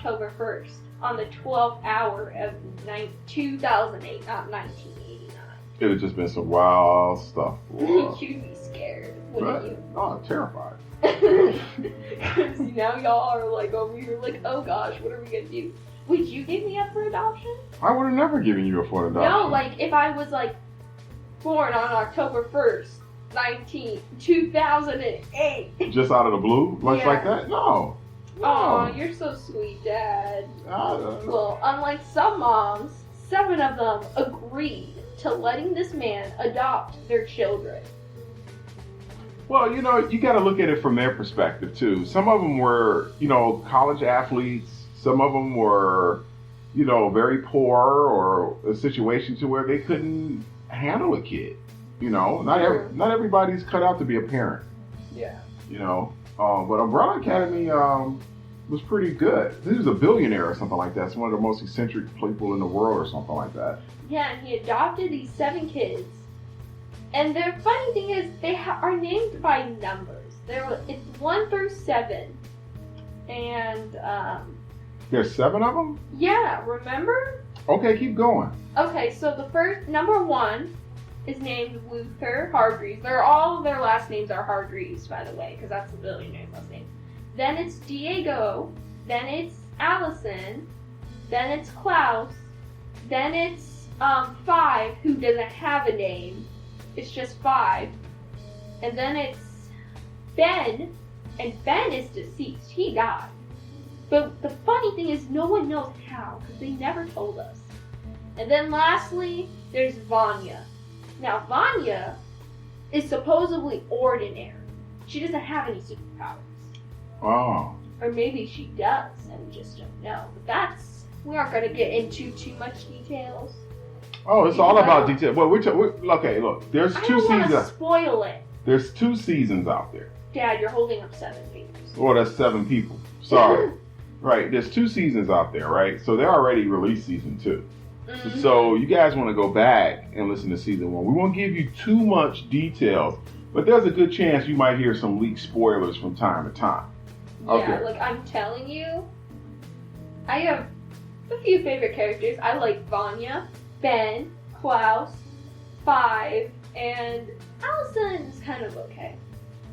October 1st on the 12th hour of 2008, not 1989. It would just been some wild stuff. You'd be scared, wouldn't you? Oh, terrified. Because now y'all are like over here like, oh gosh, what are we gonna do? Would you give me up for adoption? I would have never given you a for adoption. No, like if I was like born on October 1st, 2008. Just out of the blue? Much Yeah. like that? No. Oh, you're so sweet, Dad. No. Well, unlike some moms, 7 of them agreed to letting this man adopt their children. Well, you know, you got to look at it from their perspective, too. Some of them were, you know, college athletes. Some of them were, you know, very poor or a situation to where they couldn't handle a kid. You know, not everybody's cut out to be a parent. Yeah. You know, but Umbrella Academy was pretty good. He was a billionaire or something like that. It's one of the most eccentric people in the world or something like that. Yeah, and he adopted these 7 kids. And the funny thing is, they are named by numbers. It's 1 through 7. And, There's 7 of them? yeah, remember? Okay, keep going. Okay, so the first, number 1 is named Luther Hargreaves. All their last names are Hargreaves, by the way, because that's the billionaire's last name. Then it's Diego. Then it's Allison. Then it's Klaus. Then it's 5, who doesn't have a name. It's just 5. And then it's Ben. And Ben is deceased. He died. But the funny thing is, no one knows how, because they never told us. And then lastly, there's Vanya. Now, Vanya is supposedly ordinary. She doesn't have any superpowers. Oh. Or maybe she does, and we just don't know. But we aren't going to get into too much details. Oh, it's all about detail. Well, okay, look, there's 2 I don't want to seasons. spoil it. There's 2 seasons out there. Dad, you're holding up 7 fingers. Well, that's 7 people. Sorry. Right, there's 2 seasons out there, right? So they already released season 2. Mm-hmm. So you guys want to go back and listen to season 1. We won't give you too much details, but there's a good chance you might hear some leaked spoilers from time to time. Yeah, Okay. like I'm telling you, I have a few favorite characters. I like Vanya, Ben, Klaus, 5, and Allison's kind of okay.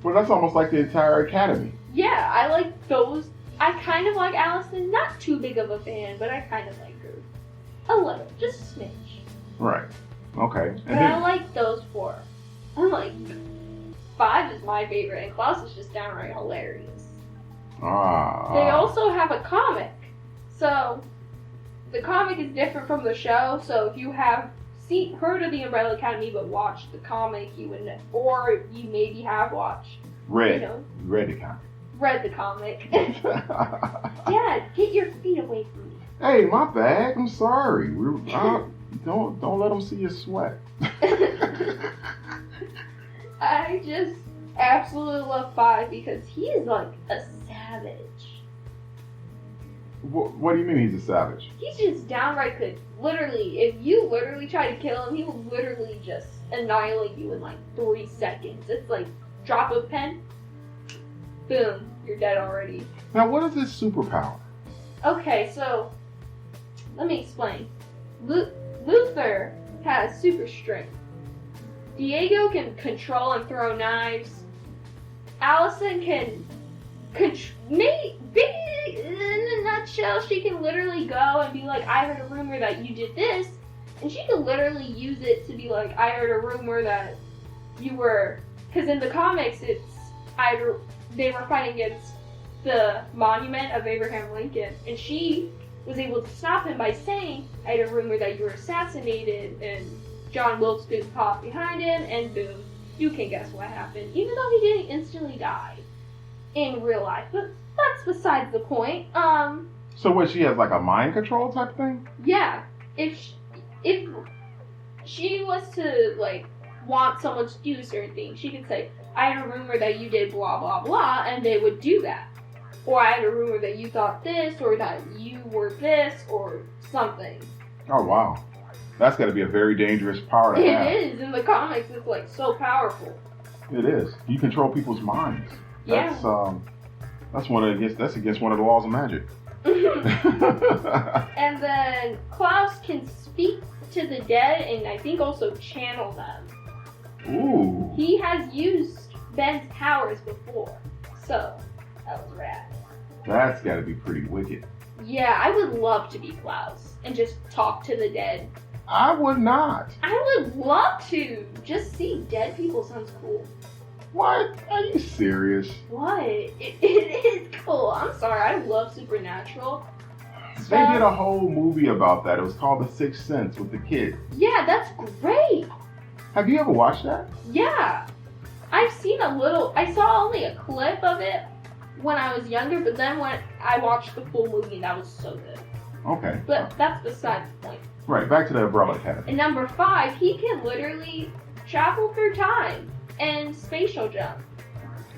Well, that's almost like the entire academy. Yeah, I like those. I kind of like Allison. Not too big of a fan, but I kind of like her. A little, just a smidge. Right. Okay. And But I like those 4. I'm like, 5 is my favorite, and Klaus is just downright hilarious. They also have a comic. So, the comic is different from the show, so if you have heard of the Umbrella Academy but watched the comic, you would know, or you maybe have watched. read You know, the comic. read the comic. Dad, get your feet away from me. Hey, my bad. I'm sorry. Don't let them see you sweat. I just absolutely love 5 because he is like a savage. What do you mean he's a savage? He's just downright good. Literally, if you literally try to kill him, he will literally just annihilate you in like 3 seconds. It's like drop a pen, boom, you're dead already. Now, what is his superpower? Okay, so let me explain. Luther has super strength. Diego can control and throw knives. Allison can maybe in a nutshell, she can literally go and be like, I heard a rumor that you did this, and she can literally use it to be like, I heard a rumor that you were, because in the comics they were fighting against the monument of Abraham Lincoln, and she was able to stop him by saying, I had a rumor that you were assassinated, and John Wilkes Booth popped behind him, and boom, you can guess what happened, even though he didn't instantly die in real life, but that's besides the point. So what, she has like a mind control type thing? Yeah, if she was to like want someone to do certain things, she could say, I had a rumor that you did blah blah blah, and they would do that. Or I had a rumor that you thought this, or that you were this, or something. Oh wow, that's got to be a very dangerous power to have. It is in the comics. It's like so powerful. It is. You control people's minds. Yeah. That's against one of the laws of magic. And then Klaus can speak to the dead and I think also channel them. Ooh. He has used Ben's powers before, so that was rad. That's got to be pretty wicked. Yeah, I would love to be Klaus and just talk to the dead. I would not. I would love to. Just see dead people sounds cool. What? Are you serious? What? It is cool. I'm sorry. I love supernatural. They did a whole movie about that. It was called The Sixth Sense with the kid. Yeah, that's great. Have you ever watched that? Yeah. I've seen a little. I saw only a clip of it when I was younger, but then when I watched the full movie, that was so good. Okay. But that's beside the point. Right, back to the Umbrella Academy. And number 5, he can literally travel through time and spatial jump.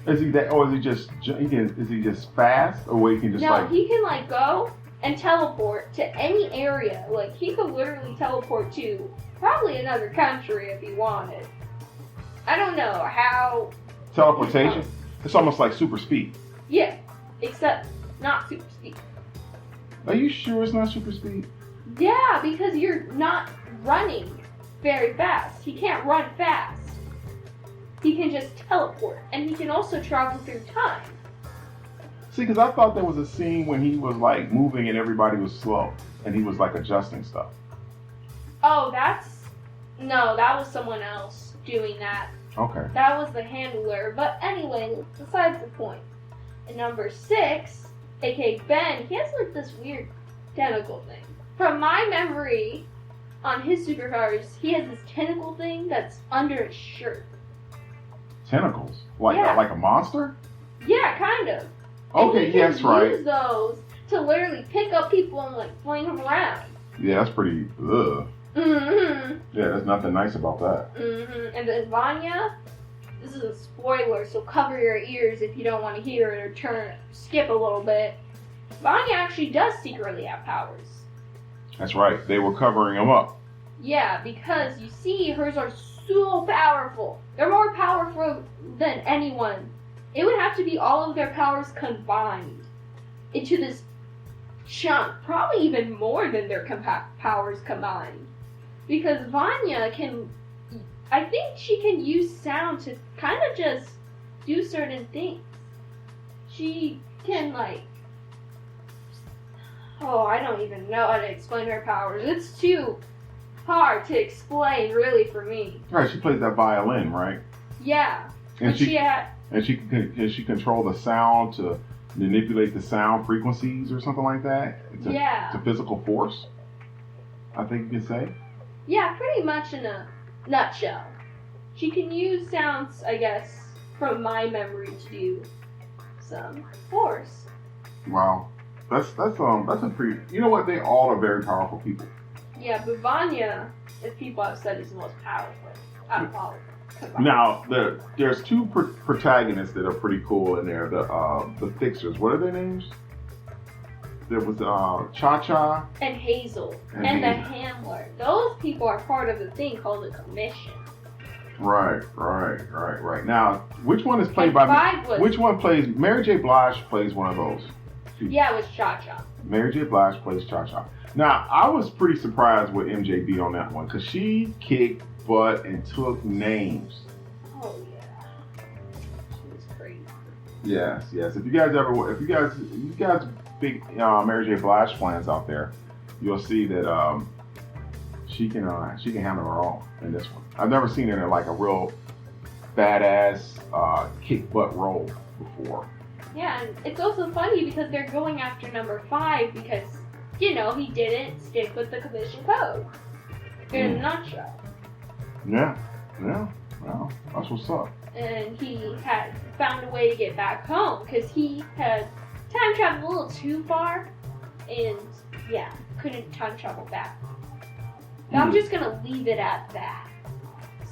Is he that, or is he just? Is he just fast, or where he can just No, he can like go and teleport to any area. Like he could literally teleport to probably another country if he wanted. I don't know how. teleportation? It's almost like super speed. Yeah, except not super speed. Are you sure it's not super speed? Yeah, because you're not running very fast. He can't run fast. He can just teleport, and he can also travel through time. See, because I thought there was a scene when he was like moving and everybody was slow, and he was like adjusting stuff. Oh, no, that was someone else doing that. Okay. That was the handler. But anyway, besides the point. And number 6, aka Ben, he has like this weird tentacle thing. From my memory, on his superpowers, he has this tentacle thing that's under his shirt. Tentacles? Like Yeah. like a monster? Yeah, kind of. Okay, and he yes, can right. use those to literally pick up people and like fling them around. Yeah, that's pretty. Ugh. Mm-hmm. Yeah, there's nothing nice about that. Mm-hmm. And then Vanya, this is a spoiler, so cover your ears if you don't want to hear it or skip a little bit. Vanya actually does secretly have powers. That's right. They were covering him up. Yeah, because you see, hers are so powerful. They're more powerful than anyone. It would have to be all of their powers combined into this chunk, probably even more than their powers combined. Because Vanya can, I think she can use sound to kind of just do certain things. She can like, I don't even know how to explain her powers. It's too hard to explain, really, for me. Right, she plays that violin, right? Yeah. And she can control the sound to manipulate the sound frequencies or something like that. Yeah. It's a physical force, I think you can say. Yeah, pretty much in a nutshell. She can use sounds, I guess, from my memory to do some force. Wow. That's a pretty. You know what? They all are very powerful people. Yeah, but Vanya, if people have said, is the most powerful out of all of them. Now, there's 2 protagonists that are pretty cool in there. The fixers. What are their names? There was Cha-Cha. And Hazel. And the handler. Those people are part of the thing called the commission. Right. Now, which one is played by? Which one plays? Mary J. Blige plays one of those. Yeah, it was Cha-Cha. Mary J. Blige plays Cha-Cha. Now, I was pretty surprised with MJ beat on that one because she kicked butt and took names. Oh yeah, she was crazy. Yes. If you guys big Mary J. Blige fans out there, you'll see that she can handle her own in this one. I've never seen her in like a real badass kick butt role before. Yeah, and it's also funny because they're going after number 5 because, he didn't stick with the commission code. In a nutshell. Yeah. Well, that's what's up. And he had found a way to get back home because he had time traveled a little too far and, couldn't time travel back. I'm just going to leave it at that.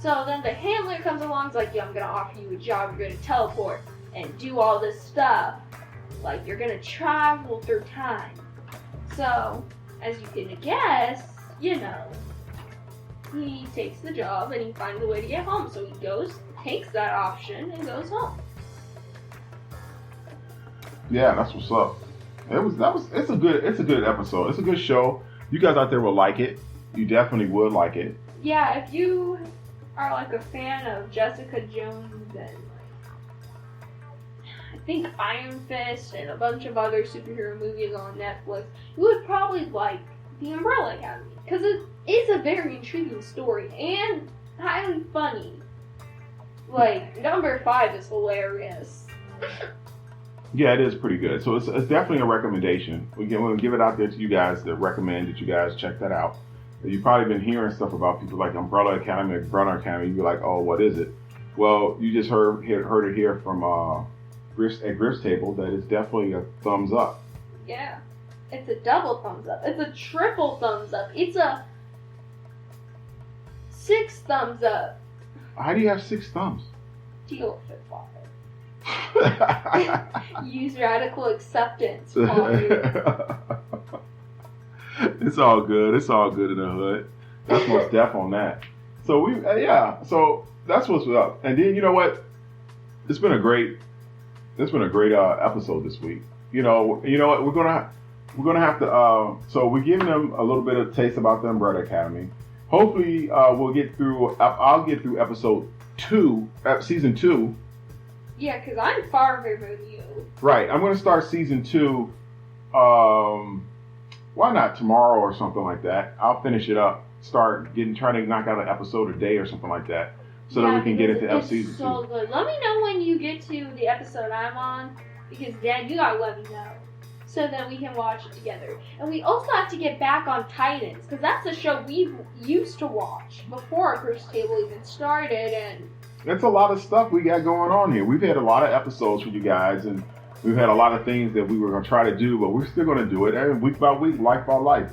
So then the handler comes along and is like, I'm going to offer you a job. You're going to teleport and do all this stuff. Like, you're going to travel through time. So, as you can guess, he takes the job and he finds a way to get home. So he takes that option and goes home. Yeah, that's what's up. It's a good episode. It's a good show. You guys out there will like it. You definitely would like it. Yeah, if you are like a fan of Jessica Jones and I think Iron Fist and a bunch of other superhero movies on Netflix, you would probably like The Umbrella Academy because it is a very intriguing story and highly funny. Like, number 5 is hilarious. Yeah, it is pretty good. So it's definitely a recommendation. We're going to give it out there to you guys to recommend that you guys check that out. You've probably been hearing stuff about people like Umbrella Academy. You'd be like, oh, what is it? Well, you just heard it here from at Griff's Table that it's definitely a thumbs up. Yeah, it's a double thumbs up. It's a triple thumbs up. It's a 6 thumbs up. How do you have 6 thumbs? Deal with it, Father. Use radical acceptance, Father. It's all good. It's all good in the hood. That's what's deaf on that. So so that's what's up. And then you know what? It's been a great episode this week. You know what? We're gonna have to. So we're giving them a little bit of taste about the Umbrella Academy. Hopefully, we'll get through. I'll get through episode 2, season 2. Yeah, because I'm farther than you. Right. I'm gonna start season 2. Why not tomorrow or something like that? I'll finish it up. Trying to knock out an episode a day or something like that, so that we can get into season 2. It's so good. Let me know when you get to the episode I'm on, because then you gotta let me know, so that we can watch it together. And we also have to get back on Titans, because that's a show we used to watch before Griff's Table even started, and it's a lot of stuff we got going on here. We've had a lot of episodes for you guys, and we've had a lot of things that we were going to try to do, but we're still going to do it, and week by week, life by life,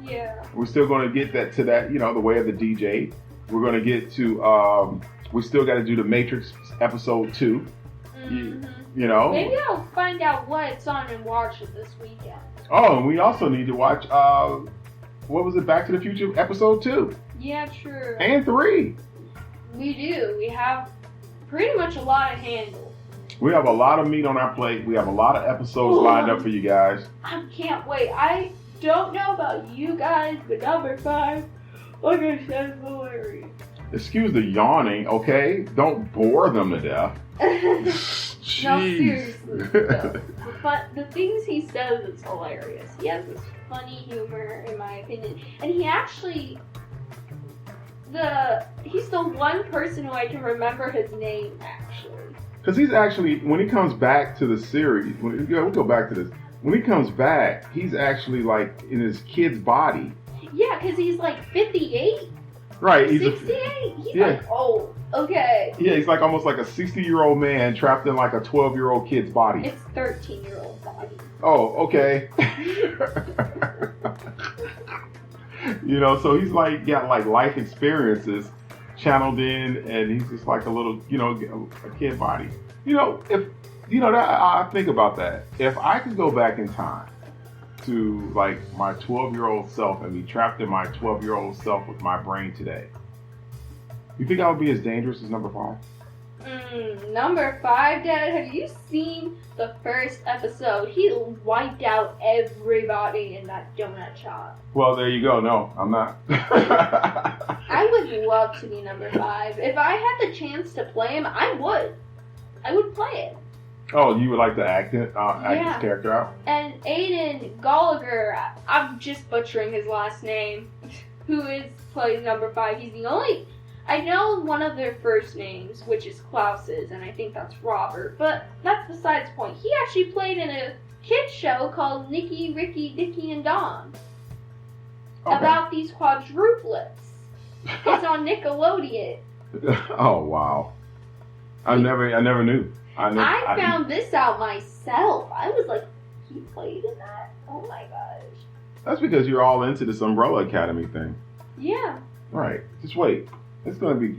Yeah. We're still going to get to that, the way of the DJ. We're going to get to, we still got to do the Matrix episode 2. Mm-hmm. Maybe I'll find out what's on and watch it this weekend. Oh, and we also need to watch, what was it, Back to the Future episode 2? Yeah, true. And 3. We do. We have pretty much a lot to handle. We have a lot of meat on our plate. We have a lot of episodes lined up for you guys. I can't wait. I don't know about you guys, but number 5, like I said, is hilarious. Excuse the yawning, okay? Don't bore them to death. Jeez. No, seriously. The things he says is hilarious. He has this funny humor, in my opinion. And he actually... He's the one person who I can remember his name, actually. Because he's actually, when he comes back to the series, we'll go back to this. When he comes back, he's actually like in his kid's body. Yeah, because he's like 58. Right. 68? He's like old. Okay. Yeah, he's like almost like a 60-year-old man trapped in like a 12-year-old kid's body. It's 13-year-old body. Oh, okay. So he's like got like life experiences channeled in, and he's just like a little, a kid body. If I think about that. If I could go back in time to like my 12-year-old self and be trapped in my 12-year-old self with my brain today, you think I would be as dangerous as number 5? Number 5, Dad, have you seen the first episode? He wiped out everybody in that donut shop. Well, there you go. No, I'm not. I would love to be number 5. If I had the chance to play him, I would. I would play it. Oh, you would like to act his character out? And Aiden Gallagher, I'm just butchering his last name, who plays number 5. He's the only... I know one of their first names, which is Klaus's, and I think that's Robert, but that's besides the point. He actually played in a kids show called Nicky, Ricky, Dicky, and Don about these quadruplets. It's on Nickelodeon. Oh, wow. I never knew. I found this out myself. I was like, he played in that? Oh my gosh. That's because you're all into this Umbrella Academy thing. Yeah. Right. Just wait. It's going to be,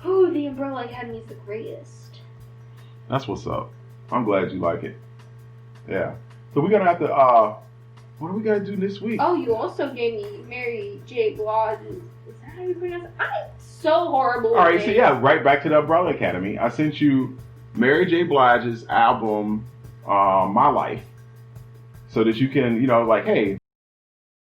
Oh, the Umbrella Academy is the greatest. That's what's up. I'm glad you like it. Yeah. So we're going to have to, what do we got to do this week? Oh, you also gave me Mary J. Blige's, is that how you pronounce it? I'm so horrible. All right, so right back to the Umbrella Academy. I sent you Mary J. Blige's album, My Life. so that you can, like, hey,